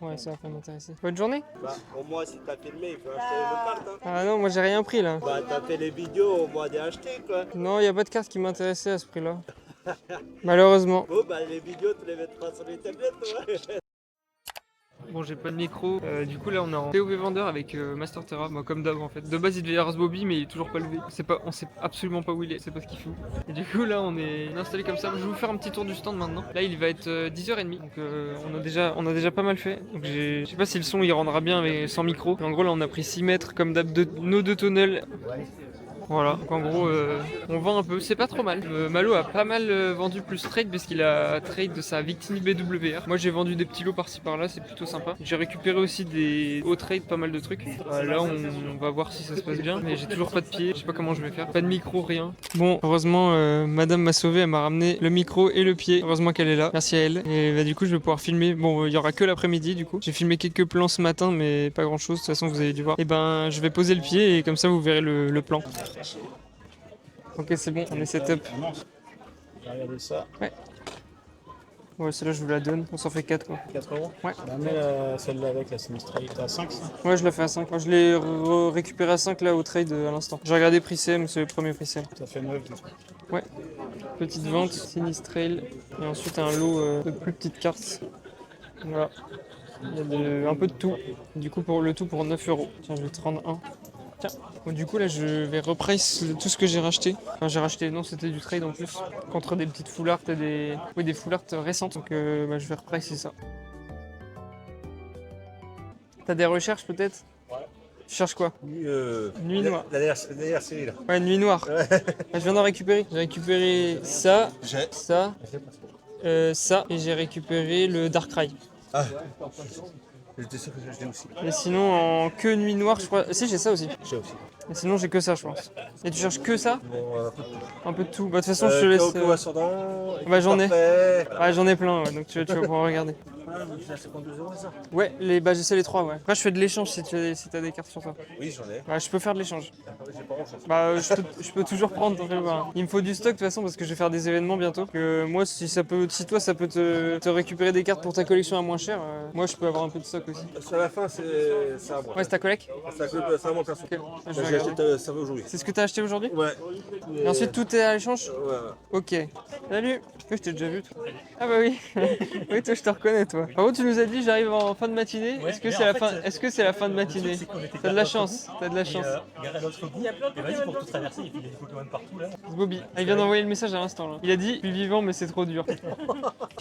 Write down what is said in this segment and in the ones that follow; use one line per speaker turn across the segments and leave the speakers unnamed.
Ouais, ça va pas m'intéresser. Bonne journée.
Bah, au moins, si t'as filmé, il faut acheter le carte. Hein.
Ah non, moi j'ai rien pris là.
Bah, t'as fait les vidéos, au moins d'acheter quoi.
Non, y a pas de carte qui m'intéressait à ce prix-là. Malheureusement.
Bon, bah, les vidéos, tu les mettras sur les tablettes, ouais.
Bon, j'ai pas de micro. Du coup, là, on est en POV vendeur avec Master Terra. Moi, comme d'hab, en fait. De base, il devait y avoir ce Bobby, mais il est toujours pas levé. On sait absolument pas où il est. C'est pas ce qu'il fout. Et du coup, là, on est installé comme ça. Je vais vous faire un petit tour du stand maintenant. Là, il va être 10h30. Donc, on a déjà pas mal fait. Donc, je sais pas si le son il rendra bien mais sans micro. Mais en gros, là, on a pris 6 mètres comme d'hab de nos deux tunnels. Voilà, donc en gros, on vend un peu, c'est pas trop mal. Malo a pas mal vendu plus trade parce qu'il a trade de sa Victini BWR. Moi j'ai vendu des petits lots par-ci par-là, c'est plutôt sympa. J'ai récupéré aussi des hauts trade, pas mal de trucs. Là on va voir si ça se passe bien, mais j'ai toujours pas de pied, je sais pas comment je vais faire. Pas de micro, rien. Bon, heureusement, madame m'a sauvé, elle m'a ramené le micro et le pied. Heureusement qu'elle est là, merci à elle. Et bah, du coup je vais pouvoir filmer. Bon, il y aura que l'après-midi du coup. J'ai filmé quelques plans ce matin, mais pas grand-chose. De toute façon, vous avez dû voir. Et ben, je vais poser le pied et comme ça vous verrez le plan. Ok, c'est bon, on est setup.
Regardez ça.
Ouais, celle-là, je vous la donne. On s'en fait 4 quoi.
4 euros.
Ouais.
Bah, mets celle-là avec la Sinistrate à 5, ça.
Ouais, je la fais à 5. Moi, je l'ai récupéré à 5 là au trade à l'instant. J'ai regardé Prism, c'est le premier Prism.
Ça fait 9 du coup.
Ouais. Petite vente, Sinistrail. Et ensuite un lot de plus petites cartes. Voilà. Il y a un peu de tout. Du coup, pour le tout pour 9 euros. Tiens, je vais te rendre un. Tiens. Bon, du coup, là, je vais reprice tout ce que j'ai racheté. Enfin, j'ai racheté, non, c'était du trade en plus. Contre des petites full art et des full art récentes. Donc, bah, je vais repricer ça. T'as des recherches peut-être?
Ouais.
Tu cherches quoi? Nuit noire.
La dernière série là.
Ouais, nuit noire. Je viens d'en récupérer. J'ai récupéré ça, ça, ça, et j'ai récupéré le Darkrai.
Ah. J'étais sûr que je l'ai aussi.
Et sinon, en que nuit noire, je crois. Si, j'ai ça aussi.
J'ai aussi.
Et sinon, j'ai que ça, je pense. Et tu cherches que ça?
Bon,
Un peu de tout. Bah, de toute façon, je te laisse. Bah, j'en ai. Ouais, j'en ai plein, ouais, donc tu vas pouvoir regarder.
C'est 52 euros ça?
Ouais, bah, j'essaie les 3, ouais. Après, je fais de l'échange si t'as des cartes sur toi.
Oui, j'en ai.
Ouais, je peux faire de l'échange.
J'ai pas grand chose.
Bah, je peux toujours prendre, t'en fais pas. Il me faut du stock de toute façon parce que je vais faire des événements bientôt. Que moi, si toi, ça peut te récupérer des cartes pour ta collection à moins cher, moi, je peux avoir un peu de stock aussi.
Sur la fin, c'est à moi.
Ouais, c'est ta collègue?
C'est à moi perso.
Ok, je vais
J'ai
regarder.
acheté ça aujourd'hui.
C'est ce que t'as acheté aujourd'hui?
Ouais.
Et ensuite, tout est à l'échange?
Ouais.
Ok. Salut. Oui, je t'ai déjà vu, toi. Ah bah oui. Oui, toi, je te reconnais, toi. Par contre, tu nous as dit, j'arrive en fin de matinée.
Ouais,
Est-ce que
mais
c'est
en
la
fait,
fin? Est-ce que c'est la fin de matinée? T'as de la chance. T'as de la chance.
Gare à l'autre bout. Et vas-y, pour tout traverser, il y a des Pokémon partout là.
C'est Bobby. Ah, il vient d'envoyer le message à l'instant là. Il a dit, je suis vivant, mais c'est trop dur.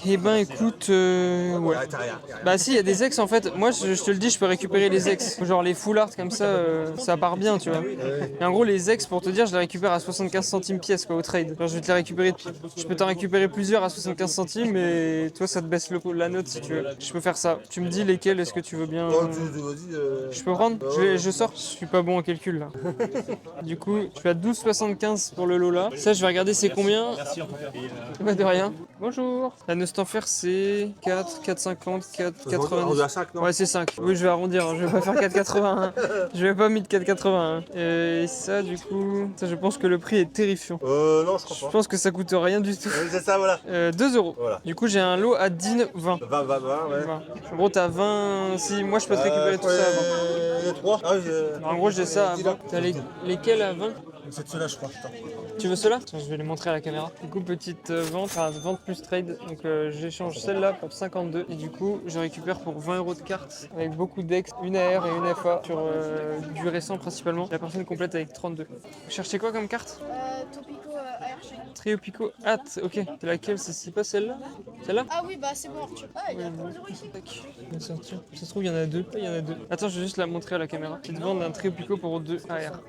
Eh ben, écoute, ouais.
T'as rien.
Bah si, il y a des ex en fait. Moi, je te le dis, je peux récupérer les ex. Genre les full art comme ça, ça part bien, tu vois. Et en gros, les ex, pour te dire, je les récupère à 75 centimes pièce quoi au trade. Genre, je vais te les récupérer. Je peux t'en récupérer plusieurs à 75 centimes, mais toi, ça te baisse la note si tu veux. Je peux faire ça. Tu me dis lesquels, est-ce que tu veux bien? Je peux prendre? Je sors. Je suis pas bon en calcul là. Du coup, je suis à 12,75 pour le lot là. Ça, je vais regarder c'est combien.
Merci en tout cas.
Bah de rien. Bonjour. La Nostenfer c'est 4, 4,50, 4,90.
À 5, non?
Ouais, c'est 5. Oui, je vais arrondir, hein. Je vais pas faire 4,81. Je vais pas mettre 4,81. Et ça, du coup, ça, je pense que le prix est terrifiant.
Non, je
Je
crois pas.
pense que ça coûte rien du tout.
C'est ça, voilà.
2 euros.
Voilà.
Du coup, j'ai un lot à 19, 20.
20, ouais.
20. En gros, t'as 20. Si, moi, je peux te récupérer tout ça à 20.
3.
En gros, j'ai ça à 20. T'as lesquels à 20?
C'est ceux-là, je crois.
Tu veux cela? Tiens, je vais les montrer à la caméra. Du coup, petite vente, enfin vente plus trade. Donc j'échange celle-là pour 52. Et du coup, je récupère pour 20 euros de cartes avec beaucoup d'ex, une AR et une FA sur du récent principalement. La personne complète avec 32. Vous cherchez quoi comme carte?
Topico ARG.
Trio Pico. Ah, ok. C'est laquelle? C'est pas celle-là? Celle-là?
Ah oui, bah c'est bon, Arthur. Ah, il y a pas de ici.
Tac. On va sortir. Ça se trouve, il y en a deux. Ah, il y en a deux. Attends, je vais juste la montrer à la caméra. Petite vente d'un Trio Pico pour 2 AR.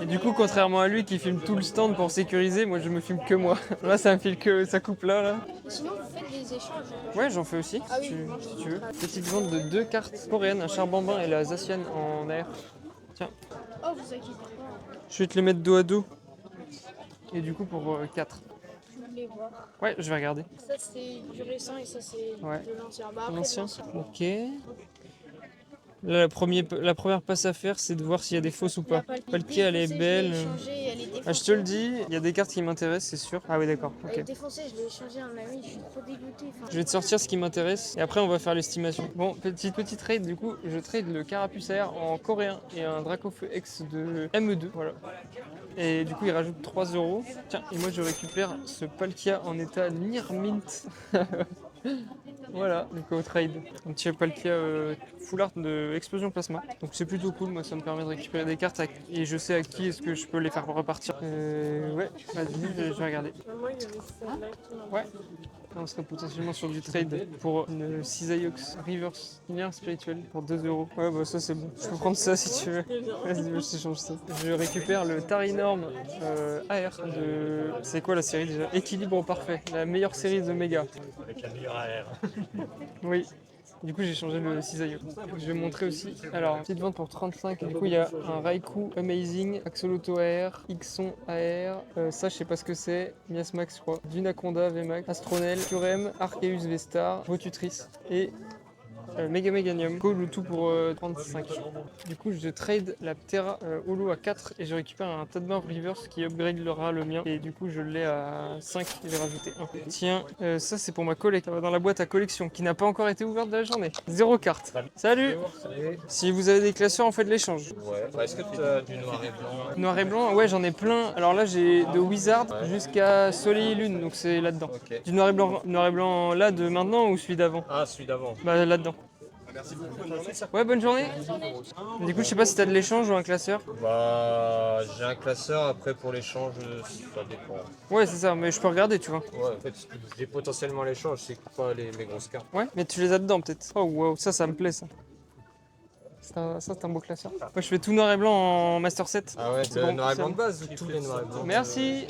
Et du coup, contrairement à lui qui filme tout le stand pour sécuriser, moi je me filme que moi. Là, ça me file que ça coupe là.
Sinon, vous faites des échanges.
Ouais, j'en fais aussi,
Ah
si,
oui.
si tu veux. Petite vente de 2 cartes coréennes, un Charbambin et la Zacian en AR. Tiens,
Oh, vous inquiétez pas.
je vais te les mettre dos à dos. Et du coup, pour 4.
Je voulais voir.
Ouais, je vais regarder.
Ça, c'est du récent et ça, c'est
Ouais.
de l'ancien. Bah, après,
L'ancien.
de l'ancien.
Ok. Là, la première passe à faire, c'est de voir s'il y a des fausses ou
Il y a
pas. Palkia, elle est
je l'ai
belle.
échangée, elle était
Ah, je te le dis, il y a des cartes qui m'intéressent, c'est sûr. Ah oui, d'accord,
Elle est
ok.
défoncée, je l'ai échangé à un ami, je suis trop dégoûté. Enfin,
Je vais te sortir ce qui m'intéresse et après on va faire l'estimation. Bon, petit trade, du coup, je trade le Carapuce Air en coréen et un Dracofeu X de ME2, voilà. Et du coup, il rajoute 3 euros. Tiens, et moi je récupère ce Palkia en état Near Mint. Voilà, donc au trade. Un petit Palkia full art de Explosion Plasma. Donc c'est plutôt cool, moi ça me permet de récupérer des cartes et je sais à qui est-ce que je peux les faire repartir. Ouais, vas-y, je vais regarder. Ouais. On serait potentiellement sur du trade pour une Cisaiox Reverse Linéaire Spirituel pour 2 euros. Ouais, bah ça c'est bon. Je peux prendre ça si tu veux. Vas-y, je t'échange ça. Je récupère le Tarinorm AR de. C'est quoi la série déjà? Équilibre parfait. La meilleure série de Mega.
Avec la meilleure AR.
Oui. Du coup, j'ai changé le cisailleux. Je vais montrer aussi. Alors, petite vente pour 35. Du coup, il y a un Raikou Amazing, Axolotl AR, Ixon AR. Ça, je sais pas ce que c'est. Miasmax, je crois. Dunaconda VMAX, Astronel, Curem, Arceus V-Star, Votutrice et Mega Meganium. Go le tout pour 35. Du coup, je trade la Ptera Holo à 4 et je récupère un Tadmorph Reverse qui upgradera le mien. Et du coup, je l'ai à 5 et j'ai rajouté 1. Tiens, ça c'est pour ma collecte. Ça va dans la boîte à collection qui n'a pas encore été ouverte de la journée. 0 carte. Salut. Si vous avez des classeurs, on fait de l'échange.
Ouais. Est-ce que tu as du noir et blanc?
Noir et blanc, ouais, j'en ai plein. Alors là, j'ai de Wizard jusqu'à Soleil et Lune, donc c'est là-dedans.
Ok.
Du noir et blanc là de maintenant ou celui d'avant?
Ah, celui d'avant.
Bah là-dedans.
Merci beaucoup, bonne journée.
Ouais, bonne journée. Du coup, je sais pas si t'as de l'échange ou un classeur.
Bah, j'ai un classeur, après pour l'échange, ça dépend.
Ouais, c'est ça, mais je peux regarder, tu vois.
Ouais, en fait, j'ai potentiellement l'échange, c'est pas mes grosses cartes.
Ouais, mais tu les as dedans peut-être. Oh wow, ça me plaît ça. Ça, c'est un beau classeur. Moi, je fais tout noir et blanc en Master 7.
Ah ouais,
C'est
le
bon,
noir et
c'est
blanc
bon.
de base ou tous les noirs et blancs?
Merci.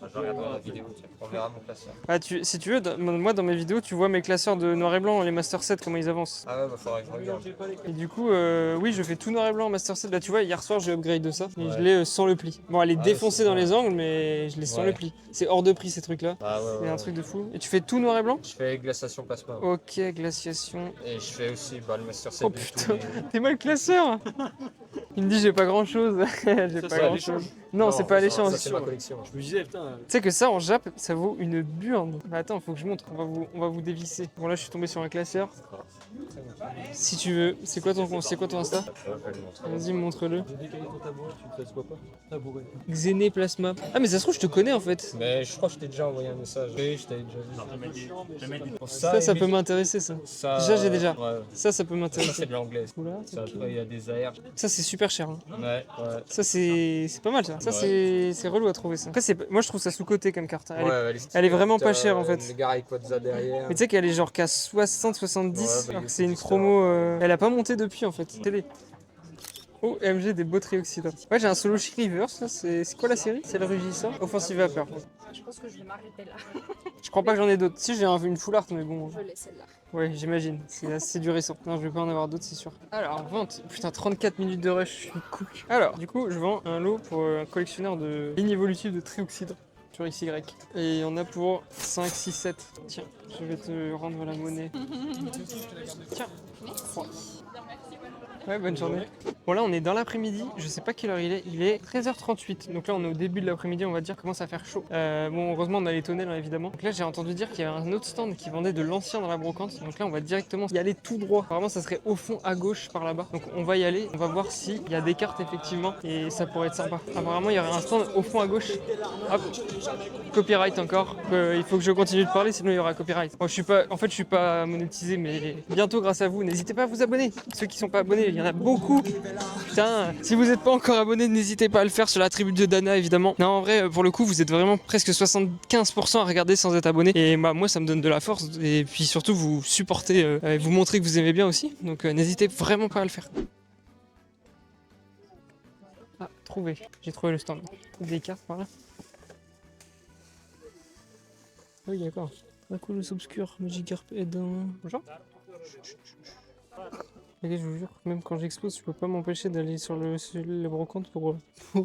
Je regarderai la vidéo, tiens. On verra mon classeur.
Ah, si tu veux, moi dans mes vidéos, tu vois mes classeurs de noir et blanc, les Master 7, comment ils avancent.
Ah ouais, bah faudrait que je regarde.
Et du coup, oui, je fais tout noir et blanc en Master 7. Là, tu vois, hier soir, j'ai upgrade de ça. Et
Ouais.
je l'ai sans le pli. Bon, elle est
Ah,
défoncée
c'est
dans
bon.
les angles, mais je l'ai sans
Ouais.
le pli. C'est hors de prix ces trucs-là.
Ah ouais,
C'est
ouais,
un
ouais.
truc de fou. Et tu fais tout noir et blanc?
Je fais glaciation plasma.
Ok, glaciation.
Et je fais aussi le Master 7
Oh
de tous
putain,
les...
t'es mal classeur. Il me dit j'ai pas grand chose. J'ai
Ça,
pas
c'est à
grand chose. Non, c'est pas à l'échange.
Ça, c'est ma collection.
Je me disais, putain,
Tu sais que ça en Jap, ça vaut une burne. Bah attends, faut que je montre, on va vous dévisser. Bon là je suis tombé sur un classeur. Si tu veux, c'est quoi ton Insta?
Ouais, je vais le montrer.
Vas-y, montre-le.
j'ai décalé ton tabouret, tu te laisses quoi pas? Tabouret.
Xéné Plasma. Ah mais ça se trouve je te connais en fait.
Mais je crois que je t'ai déjà envoyé un message. Oui, je t'avais déjà vu.
Ça peut m'intéresser ça.
Ça,
Déjà, j'ai déjà.
Ouais.
Ça peut
Ça, c'est
m'intéresser.
de l'anglais.
Oula,
Ça,
ok.
après, il y a des AR.
Ça c'est super cher. Hein.
Ouais.
Ça c'est pas mal ça. Ça c'est relou à trouver ça. Après moi je trouve ça sous-côté comme carte. Elle est vraiment pas chère, en fait.
Le gars avec Quadza derrière.
Mais tu sais qu'elle est genre qu'à 60-70,
Ouais, bah,
alors
il
que c'est une
existe,
promo. Elle a pas monté depuis en fait. Télé. Oh, MG des beaux trioxydes. Ouais, j'ai un solo chic reverse. Là. C'est quoi la série? C'est le rugissant. Offensive Vapeur.
Je pense que je vais m'arrêter là.
Je crois pas que j'en ai d'autres. Si, j'ai une full art, mais bon.
Je laisse celle-là.
Ouais, j'imagine. C'est du récent. Non, je vais pas en avoir d'autres, c'est sûr. Alors, vente. Putain, 34 minutes de rush. Je suis cool. Alors, du coup, je vends un lot pour un collectionneur de ligne évolutive de trioxyde sur XY. Et il y en a pour 5, 6, 7. Tiens, je vais te rendre la monnaie. Tiens. Ouais, bonne journée. Bon, là, on est dans l'après-midi. Je sais pas quelle heure il est. Il est 13h38. Donc là, on est au début de l'après-midi. On va dire commence à faire chaud. Bon, heureusement, on a les tonnelles, hein, évidemment. Donc là, j'ai entendu dire qu'il y avait un autre stand qui vendait de l'ancien dans la brocante. Donc là, on va directement y aller tout droit. Vraiment, ça serait au fond à gauche par là-bas. Donc on va y aller. On va voir s'il y a des cartes, effectivement. Et ça pourrait être sympa. Apparemment, il y aurait un stand au fond à gauche. Hop. Copyright encore. Il faut que je continue de parler, sinon il y aura copyright. Bon, je suis pas monétisé, mais bientôt, grâce à vous, n'hésitez pas à vous abonner. Ceux qui sont pas abonnés, il y en a beaucoup. Putain, si vous n'êtes pas encore abonné, n'hésitez pas à le faire sur la tribu de Dana, évidemment. Non, en vrai, pour le coup, vous êtes vraiment presque 75% à regarder sans être abonné. Et bah, moi, ça me donne de la force. Et puis surtout, vous supportez, vous montrez que vous aimez bien aussi. Donc, n'hésitez vraiment pas à le faire. Ah, trouvé. J'ai trouvé le stand. Des cartes par là. Oui, d'accord. Un coup, obscur, Magikarp aidant. Bonjour. Ok, je vous jure, même quand j'expose, je peux pas m'empêcher d'aller sur les brocantes pour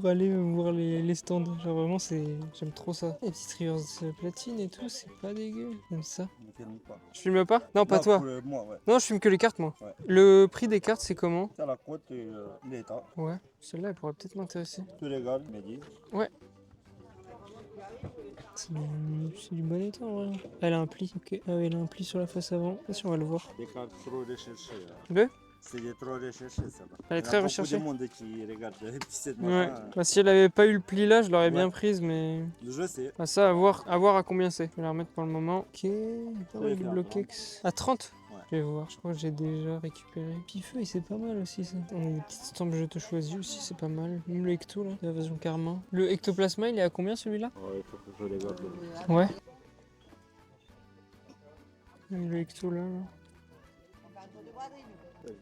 aller voir les stands. Genre vraiment, j'aime trop ça. Les petites rivers platine et tout, c'est pas dégueu. J'aime ça.
Ne filme pas.
Je filme pas? Non, pas
Non,
toi.
pour moi, ouais.
Non, je filme que les cartes, moi.
Ouais.
Le prix des cartes, c'est comment?
C'est la côte et l'état.
Ouais, celle-là, elle pourrait peut-être m'intéresser.
Tu regardes, me dis.
C'est du bon état en vrai. Elle a un pli, ok. Ah oui, elle a un pli sur la face avant. Attention, on va le voir.
Des cartes trop recherchées.
Deux.
C'est trop recherché ça.
Elle est très recherchée.
Il y a beaucoup de monde qui regarde cette
Ouais.
matin.
Bah, si elle avait pas eu le pli là, je l'aurais bien prise, mais.
Je sais.
Ah, ça, à voir à combien c'est. Je vais la remettre pour le moment. Ok. Pas mal de
faire
bloquex. À 30.
Ouais.
Je vais voir, je crois que j'ai déjà récupéré. Pifeu, c'est pas mal aussi ça. On a des petites stampes je te choisis aussi, c'est pas mal. Même le Ecto là, la version Karma. Le Ectoplasma, il est à combien celui-là?
Ouais, il faut que je regarde.
Ouais. Même le Ecto là.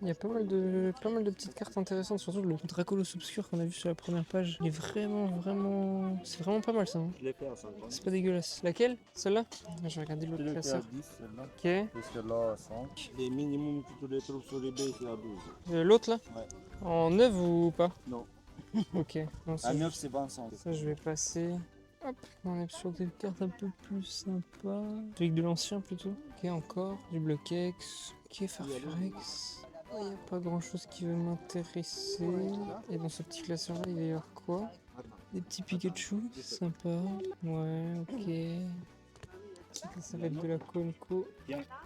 Il y a pas mal de petites cartes intéressantes, surtout le Dracolos Obscur qu'on a vu sur la première page. Il est vraiment... C'est vraiment pas mal ça. Hein.
Je l'ai fait à 50.
C'est pas dégueulasse. Laquelle? Celle-là? Je vais regarder
Je
l'autre
l'ai fait à
classeur.
10 celle-là.
Ok.
Et celle-là à 5. Les minimums que tu les trouves sur eBay c'est à 12.
L'autre là?
Ouais.
En 9 ou pas?
Non.
Ok. Non,
À 9 c'est 25.
ça je vais passer. Hop, on est sur des cartes un peu plus sympas. Avec de l'ancien plutôt. Ok, encore. Du Bloquex. Ok, Farfurex. Il n'y a pas grand chose qui va m'intéresser. Et dans ce petit classeur là, il va y avoir quoi? Des petits Pikachu, sympa. Ouais, ok. Ça va être de la Conco.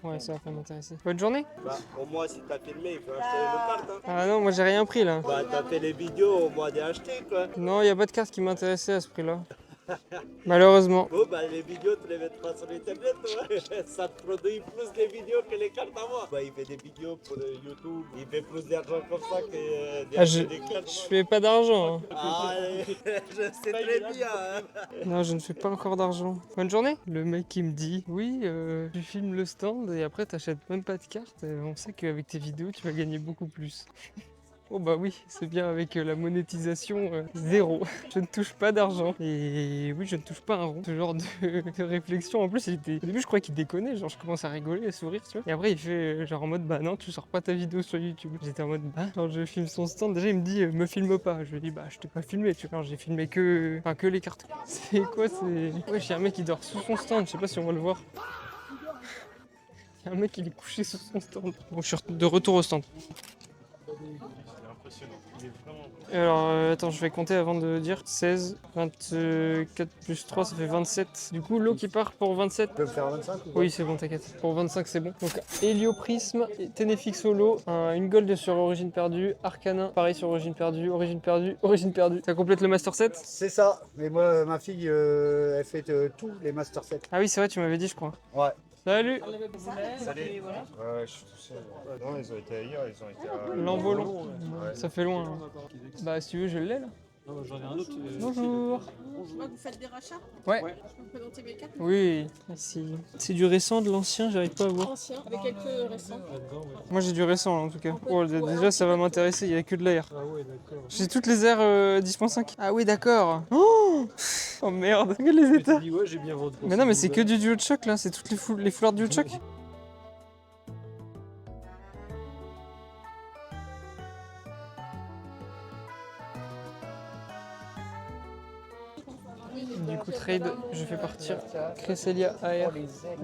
Ouais, ça va pas m'intéresser. Bonne journée.
Bah, au moins si t'as filmé, il faut acheter le carte. Hein.
Ah non, moi j'ai rien pris là.
Bah t'as fait les vidéos, au moins d'acheter quoi.
Non, il n'y a pas de carte qui m'intéressait à ce prix-là. Malheureusement.
Bon bah les vidéos tu les mettras sur internet, ouais. Ça te produit plus les vidéos que les cartes à moi. Bah il fait des vidéos pour YouTube, il fait plus d'argent comme ça que
Je
des cartes.
fais pas d'argent. Hein.
Ah, je sais très bien. Hein.
Non, je ne fais pas encore d'argent. Bonne journée. Le mec qui me dit, oui, tu filmes le stand et après t'achètes même pas de carte. On sait qu'avec tes vidéos, tu vas gagner beaucoup plus. Oh bah oui, c'est bien avec la monétisation zéro. Je ne touche pas d'argent. Et oui, je ne touche pas un rond. Ce genre de réflexion. En plus, au début, je croyais qu'il déconnait. Genre, je commence à rigoler, à sourire, tu vois. Et après, il fait genre en mode, bah non, tu sors pas ta vidéo sur YouTube. J'étais en mode, bah, quand je filme son stand, déjà, il me dit, me filme pas. Je lui dis, bah, je t'ai pas filmé, tu vois. J'ai filmé que les cartes. C'est quoi, c'est. Ouais, j'ai un mec qui dort sous son stand. Je sais pas si on va le voir. Il y a un mec, il est couché sous son stand. Bon, je suis de retour au stand. Alors, attends, je vais compter avant de dire 16, 24 plus 3, ça fait 27. Du coup, l'eau qui part pour 27.
Tu peux me faire 25 ou
Oui, c'est bon, t'inquiète. Pour 25, c'est bon. Donc, Hélioprisme, Ténéfix Holo, une gold sur Origine Perdue, Arcanin, pareil sur Origine Perdue, Origine Perdue, Origine Perdue. Ça complète le Master Set?
C'est ça, mais moi, ma fille, elle fait tous les Master 7.
Ah oui, c'est vrai, tu m'avais dit, je crois.
Ouais.
Salut!
Salut. Ouais, je suis tout seul. Non, ils ont été ailleurs, ils ont été à
L'envolant.
Ouais.
Ça fait loin. Hein. Bah, si tu veux, je l'ai là.
Non, j'en ai un autre.
Bonjour!
Vous faites des rachats?
Ouais.
Je peux me présenter mes cartes?
Oui, merci. C'est du récent, de l'ancien, j'arrive pas à voir.
Ancien, avec quelques récents.
Moi j'ai du récent là, en tout cas. Oh, déjà ça va m'intéresser, il y a que de l'air.
Ah ouais, d'accord.
J'ai toutes les airs 10.5. Ah oui d'accord. Oh, oh merde, regarde les états.
dit, ouais, j'ai bien vendu.
Mais non mais c'est que du duo de choc là, c'est toutes les foulards duo de choc. Du coup trade, je fais partir Cresselia AR,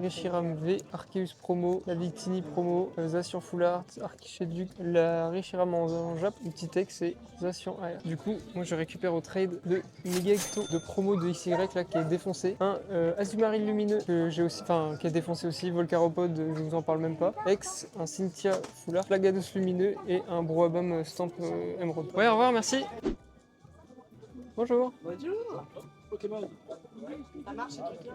Reshiram V, Arceus promo, la Victini promo, Zacian Full Art, Archicheduc, la Reshiram en Jap, le petit Tex et Zacian AR. Du coup, moi je récupère au trade de Mega Ecto de promo de XY là qui est défoncé, un Azumarill lumineux que j'ai aussi, enfin qui est défoncé aussi, Volcaropod, je vous en parle même pas, X, un Cynthia Full Art, Flagados lumineux et un Broabam Stamp Emerald. Ouais, au revoir, merci. Bonjour.
Bonjour. Ça marche avec quelqu'un?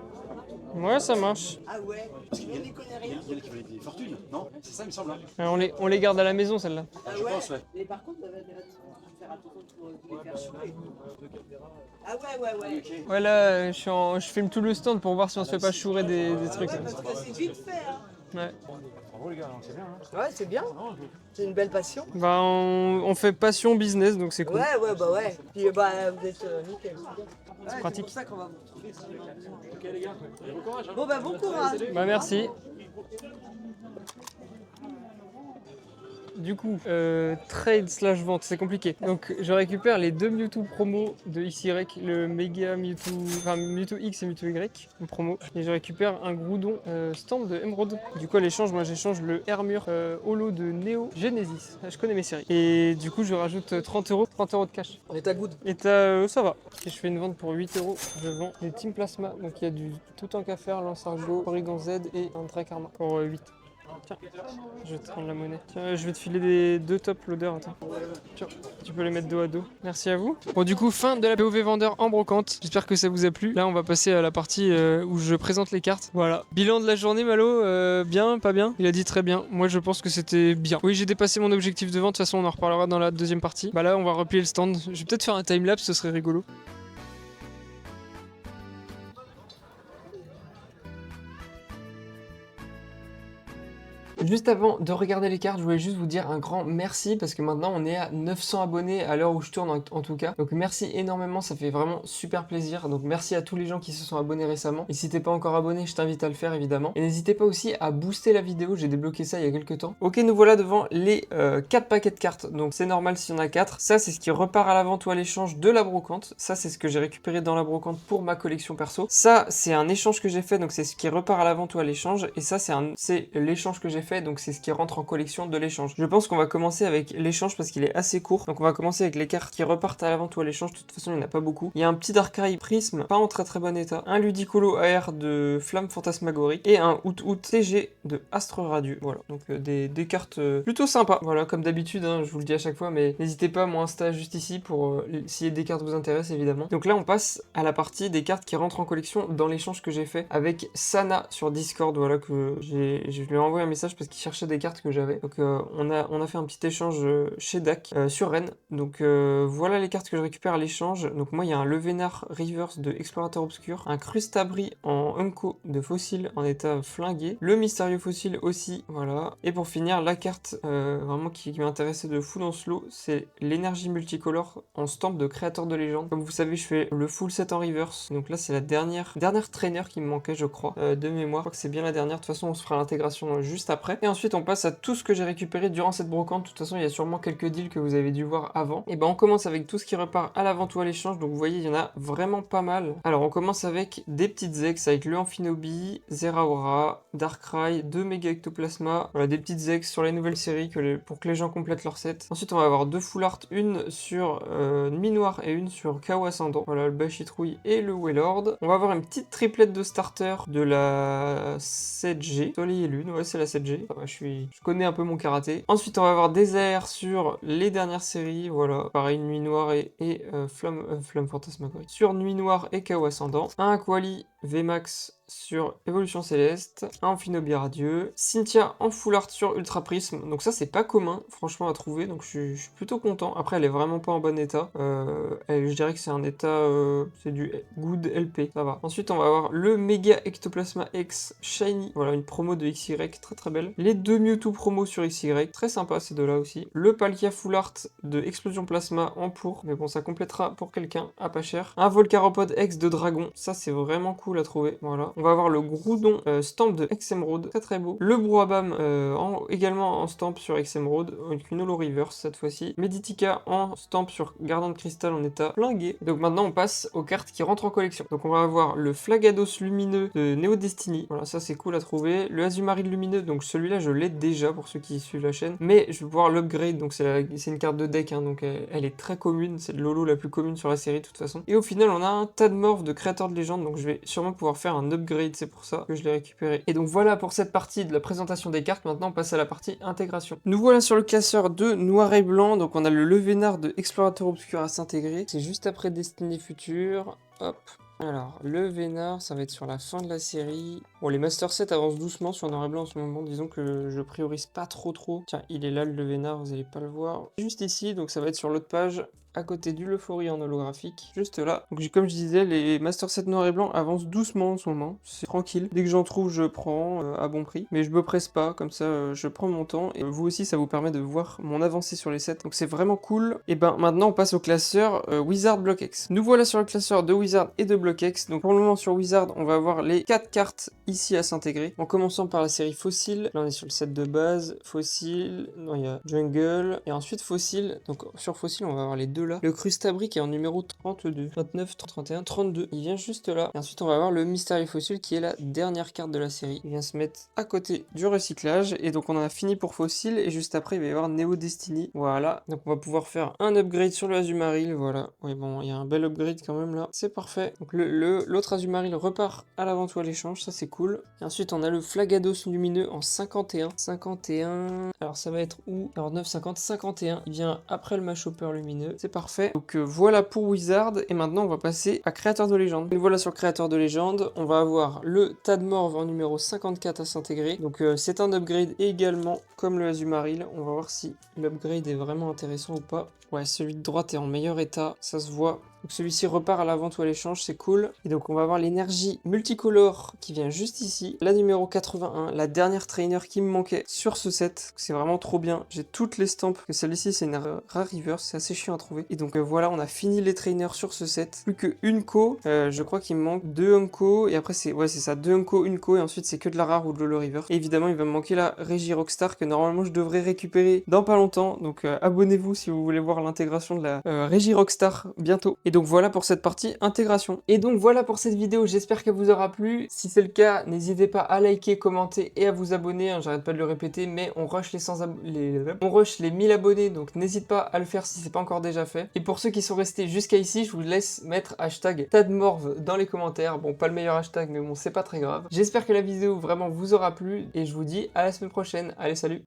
Ouais, ça marche.
Ah ouais? Il n'y connaît rien.
Il y en a qui veulent des fortunes, non? C'est ça, il me semble. Hein.
On les garde à la maison celle-là.
Ah
Je
ouais?
pense, ouais.
Mais par contre, vous avez intérêt à faire attention pour les faire choper. Ah ouais.
Ouais là, je filme tout le stand pour voir si on se fait pas chourer des trucs.
Ouais, parce que c'est vite fait, hein.
Ouais.
Bravo les gars, c'est bien. Hein.
Ouais, c'est bien. C'est une belle passion.
Bah on fait passion business donc c'est cool.
Ouais. Puis bah vous êtes nickel.
C'est pratique.
C'est pour ça qu'on va vous retrouver sur le camion. Ok les gars, bon courage. Bon bah bon courage.
Bah merci. Du coup, trade slash vente, c'est compliqué. Donc je récupère les 2 Mewtwo promo de XY, le Mega Mewtwo, enfin Mewtwo X et Mewtwo Y en promo. Et je récupère un Groudon stand de Emerald. Du coup à l'échange, moi j'échange le Hermure Holo de Neo Genesis. Je connais mes séries. Et du coup je rajoute 30 € de cash.
On est à good.
Et ça va. Et je fais une vente pour 8 €. Je vends les Team Plasma. Donc il y a du tout tank à faire, Lance Argo, Porygon Z et un Drake Karma pour 8. Tiens, je vais te rendre la monnaie. Tiens, je vais te filer des 2 top loaders, attends. Tiens, tu peux les mettre dos à dos. Merci à vous. Bon, du coup, fin de la POV vendeur en brocante. J'espère que ça vous a plu. Là, on va passer à la partie où je présente les cartes. Voilà. Bilan de la journée, Malo. Bien, pas bien? Il a dit très bien. Moi, je pense que c'était bien. Oui, j'ai dépassé mon objectif de vente. De toute façon, on en reparlera dans la deuxième partie. Bah là, on va replier le stand. Je vais peut-être faire un timelapse, ce serait rigolo. Juste avant de regarder les cartes, je voulais juste vous dire un grand merci parce que maintenant on est à 900 abonnés à l'heure où je tourne en tout cas. Donc merci énormément, ça fait vraiment super plaisir. Donc merci à tous les gens qui se sont abonnés récemment. Et si t'es pas encore abonné, je t'invite à le faire évidemment. Et n'hésitez pas aussi à booster la vidéo, j'ai débloqué ça il y a quelques temps. Ok, nous voilà devant les 4 paquets de cartes. Donc c'est normal s'il y en a 4. Ça c'est ce qui repart à la vente ou à l'échange de la brocante. Ça c'est ce que j'ai récupéré dans la brocante pour ma collection perso. Ça c'est un échange que j'ai fait, donc c'est ce qui repart à la vente ou à l'échange. Et ça c'est l'échange que j'ai fait, donc c'est ce qui rentre en collection de l'échange. Je pense qu'on va commencer avec l'échange parce qu'il est assez court. Donc on va commencer avec les cartes qui repartent à la vente ou à l'échange. De toute façon il n'y en a pas beaucoup. Il y a un petit Darkrai Prism, pas en très bon état. Un Ludicolo AR de Flamme Fantasmagorique. Et un Out TG de Astre Radieux. Voilà, donc des cartes plutôt sympas. Voilà, comme d'habitude, hein, je vous le dis à chaque fois, mais n'hésitez pas, mon Insta juste ici pour si des cartes vous intéressent évidemment. Donc là on passe à la partie des cartes qui rentrent en collection dans l'échange que j'ai fait avec Sana sur Discord. Voilà, que je lui ai envoyé un message parce qu'il cherchait des cartes que j'avais. Donc on a fait un petit échange chez DAC sur Rennes. Donc voilà les cartes que je récupère à l'échange. Donc moi il y a un Levénard Reverse de Explorateur Obscur, un Crustabri en Unco de Fossile en état flingué, le Mystérieux Fossile aussi, voilà. Et pour finir, la carte vraiment qui m'intéressait de fou dans ce lot, c'est l'énergie multicolore en stamp de Créateur de Légende. Comme vous savez, je fais le full set en reverse. Donc là c'est la dernière trainer qui me manquait, je crois, de mémoire. Je crois que c'est bien la dernière. De toute façon on se fera l'intégration juste après. Et ensuite on passe à tout ce que j'ai récupéré durant cette brocante. De toute façon il y a sûrement quelques deals que vous avez dû voir avant. Et ben on commence avec tout ce qui repart à la vente ou à l'échange. Donc vous voyez il y en a vraiment pas mal. Alors on commence avec des petites ex avec le Amphinobi, Zeraora, Darkrai, 2 Mega Ectoplasma. Voilà, des petites ex sur les nouvelles séries pour que les gens complètent leur set. Ensuite on va avoir 2 full art, une sur Nuit Noire et une sur Chaos Ascendant. Voilà, le Bachitrouille et le Wailord. On va avoir une petite triplette de starter de la 7G, Soleil et Lune. Ouais, c'est la 7G. Enfin, je connais un peu mon karaté. Ensuite on va avoir des AR sur les dernières séries. Voilà, pareil, Nuit Noire et Flamme Fantasmagorique sur Nuit Noire et Chaos Ascendant. Un Aquali VMAX sur Évolution Céleste, un Amphinobi Radieux, Cynthia en full art sur Ultra Prism, donc ça c'est pas commun franchement à trouver, donc je suis plutôt content. Après elle est vraiment pas en bon état, je dirais que c'est un état, c'est du good LP, ça va. Ensuite on va avoir le Mega Ectoplasma X Shiny, voilà une promo de XY, très belle. Les 2 Mewtwo promo sur XY, très sympa ces deux là aussi. Le Palkia full art de Explosion Plasma en pour, mais bon ça complétera pour quelqu'un à pas cher. Un Volcaropod X de Dragon, ça c'est vraiment cool à trouver, voilà. On va avoir le Groudon stamp de X-Emerald, très beau. Le Brouhaban également en stamp sur X-Emerald, avec une Holo Reverse cette fois-ci. Meditica en stamp sur Gardien de Cristal en état flingué. Donc maintenant on passe aux cartes qui rentrent en collection. Donc on va avoir le Flagados Lumineux de Neo Destiny, voilà ça c'est cool à trouver. Le Azumarill Lumineux, donc celui-là je l'ai déjà pour ceux qui suivent la chaîne, mais je vais pouvoir l'upgrade, donc c'est une carte de deck, hein, donc elle est très commune, c'est de l'holo la plus commune sur la série de toute façon. Et au final on a un Tadmorph de Créateur de Légende, donc je vais sûrement pouvoir faire un upgrade, c'est pour ça que je l'ai récupéré. Et donc voilà pour cette partie de la présentation des cartes. Maintenant on passe à la partie intégration. Nous voilà sur le classeur de noir et blanc, donc on a le Levénard de Explorateur Obscur à s'intégrer, c'est juste après Destinée Future, hop. Alors, le Vénard, ça va être sur la fin de la série. Bon, les Master 7 avancent doucement sur noir et blanc en ce moment. Disons que je priorise pas trop. Tiens, il est là le Vénard, vous allez pas le voir. Juste ici, donc ça va être sur l'autre page. à côté du Leufori en holographique, juste là. Donc comme je disais, les Master Set noir et blanc avancent doucement en ce moment, c'est tranquille. Dès que j'en trouve, je prends à bon prix, mais je me presse pas, comme ça je prends mon temps, et vous aussi ça vous permet de voir mon avancée sur les sets, donc c'est vraiment cool. Et ben maintenant on passe au classeur Wizard BlockX. Nous voilà sur le classeur de Wizard et de BlockX, donc pour le moment sur Wizard on va avoir les 4 cartes ici à s'intégrer, en commençant par la série Fossile. Là on est sur le set de base, Fossile, non il y a Jungle, et ensuite Fossile, donc sur Fossile on va avoir les deux là. Le Crustabri qui est en numéro 32, 29, 31, 32, il vient juste là. Et ensuite on va avoir le Mystery Fossile qui est la dernière carte de la série. Il vient se mettre à côté du recyclage, et donc on en a fini pour Fossile, et juste après il va y avoir Neo Destiny, voilà. Donc on va pouvoir faire un upgrade sur le Azumarill, voilà. Oui bon, il y a un bel upgrade quand même là, c'est parfait. Donc l'autre Azumarill repart à la vente ou à l'échange, ça c'est cool. Et ensuite on a le Flagados lumineux en 51. 51, alors ça va être où? Alors 950, 51, il vient après le Mashhopper lumineux, c'est parfait. Donc voilà pour Wizard, et maintenant on va passer à Créateur de légende. Et voilà sur Créateur de légende, on va avoir le Tadmorph en numéro 54 à s'intégrer. Donc c'est un upgrade également comme le Azumarill, on va voir si l'upgrade est vraiment intéressant ou pas. Ouais, celui de droite est en meilleur état, ça se voit. Donc celui-ci repart à la vente ou à l'échange, c'est cool. Et donc on va avoir l'énergie multicolore qui vient juste ici. La numéro 81, la dernière trainer qui me manquait sur ce set. C'est vraiment trop bien. J'ai toutes les stamps. Celle-ci c'est une rare reverse, c'est assez chiant à trouver. Et donc voilà, on a fini les trainers sur ce set. Plus que une co. Je crois qu'il me manque 2 Unco. Et après c'est ça, 2 Unco, une co. Et ensuite c'est que de la rare ou de l'holo reverse. Et évidemment il va me manquer la Régie Rockstar que normalement je devrais récupérer dans pas longtemps. Donc abonnez-vous si vous voulez voir l'intégration de la Régie Rockstar bientôt. Et donc voilà pour cette partie intégration. Et donc voilà pour cette vidéo, j'espère qu'elle vous aura plu. Si c'est le cas, n'hésitez pas à liker, commenter et à vous abonner, hein, j'arrête pas de le répéter, mais on rush on rush les 1000 abonnés, donc n'hésite pas à le faire si c'est pas encore déjà fait. Et pour ceux qui sont restés jusqu'à ici, je vous laisse mettre hashtag Tadmorph dans les commentaires. Bon, pas le meilleur hashtag, mais bon, c'est pas très grave. J'espère que la vidéo vraiment vous aura plu, et je vous dis à la semaine prochaine. Allez, salut!